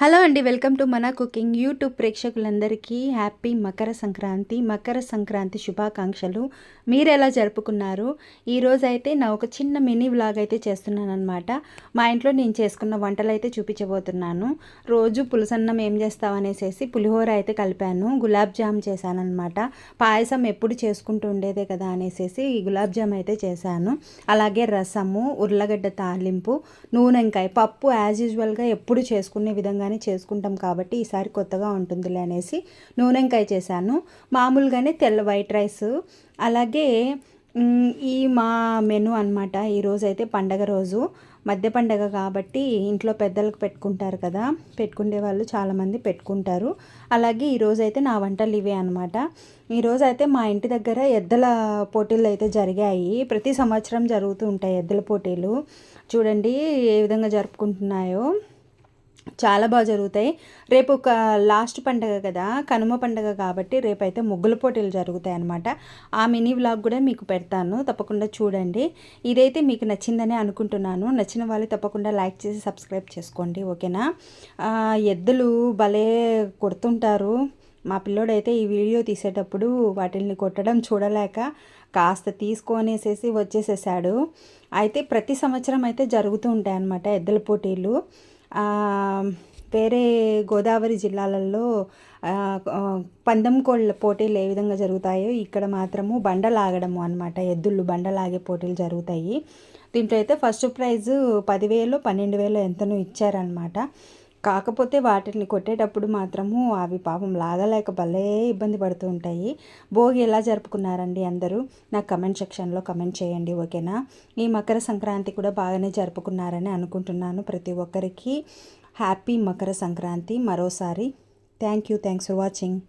Hello అండి, welcome to మన cooking YouTube ప్రేక్షకులందరికీ హ్యాపీ మకర సంక్రాంతి శుభాకాంక్షలు. మీరు ఎలా జరుపుకున్నారు? ఈరోజు అయితే నా ఒక చిన్న మినీ వ్లాగ్ అయితే చేస్తున్నాను అనమాట. మా ఇంట్లో నేను చేసుకున్న వంటలు అయితే చూపించబోతున్నాను. రోజు పులసన్నం ఏం చేస్తామనేసి పులిహోర అయితే కలిపాను, గులాబ్ జామ్ చేశాను అనమాట. పాయసం ఎప్పుడు చేసుకుంటూ ఉండేదే కదా అనేసి గులాబ్ జామ్ అయితే చేశాను. అలాగే రసము, ఉర్లగడ్డ తాలింపు, నూనెంకాయ పప్పు యాజ్ యూజువల్గా ఎప్పుడు చేసుకునే విధంగా చేసుకుంటాం కాబట్టి ఈసారి కొత్తగా ఉంటుందిలే అనేసి నూనెంకాయ చేశాను. మామూలుగానే తెల్ల వైట్ రైస్. అలాగే ఈ మా మెను అనమాట. ఈరోజు అయితే పండగ రోజు, మధ్య పండగ కాబట్టి ఇంట్లో పెద్దలకు పెట్టుకుంటారు కదా, పెట్టుకునే వాళ్ళు చాలామంది పెట్టుకుంటారు. అలాగే ఈరోజు అయితే నా వంటలు ఇవే అనమాట. ఈరోజు అయితే మా ఇంటి దగ్గర ఎద్దుల పోటీలు అయితే జరిగాయి. ప్రతి సంవత్సరం జరుగుతూ ఉంటాయి ఎద్దుల పోటీలు. చూడండి ఏ విధంగా జరుపుకుంటున్నాయో, చాలా బాగా జరుగుతాయి. రేపు ఒక లాస్ట్ పండగ కదా, కనుమ పండగ కాబట్టి రేపైతే ముగ్గుల పోటీలు జరుగుతాయి అన్నమాట. ఆ మినీ వ్లాగ్ కూడా మీకు పెడతాను, తప్పకుండా చూడండి. ఇదైతే మీకు నచ్చిందని అనుకుంటున్నాను. నచ్చిన వాళ్ళు తప్పకుండా లైక్ చేసి సబ్స్క్రైబ్ చేసుకోండి, ఓకేనా? ఎద్దులు భలే కొడుతుంటారు. మా పిల్లోడైతే ఈ వీడియో తీసేటప్పుడు వాటిని కొట్టడం చూడలేక కాస్త తీసుకొనేసేసి వచ్చేసేసాడు. అయితే ప్రతి సంవత్సరం అయితే జరుగుతూ ఉంటాయి అన్నమాట ఎద్దుల పోటీలు. వేరే గోదావరి జిల్లాలలో పందెం కోళ్ళ పోటీలు ఏ విధంగా జరుగుతాయో ఇక్కడ మాత్రము బండలాగడము అనమాట. ఎద్దుళ్ళు బండలాగే పోటీలు జరుగుతాయి. దీంట్లో అయితే ఫస్ట్ ప్రైజు 10,000 12,000 ఎంతనో ఇచ్చారనమాట. కాకపోతే వాటిని కొట్టేటప్పుడు మాత్రము అవి పాపం లాగలేక భలే ఇబ్బంది పడుతూ ఉంటాయి. భోగి ఎలా జరుపుకున్నారండి అందరూ? నాకు కమెంట్ సెక్షన్లో కమెంట్ చేయండి, ఓకేనా? ఈ మకర సంక్రాంతి కూడా బాగానే జరుపుకున్నారని అనుకుంటున్నాను. ప్రతి ఒక్కరికి హ్యాపీ మకర సంక్రాంతి మరోసారి. Thanks for watching.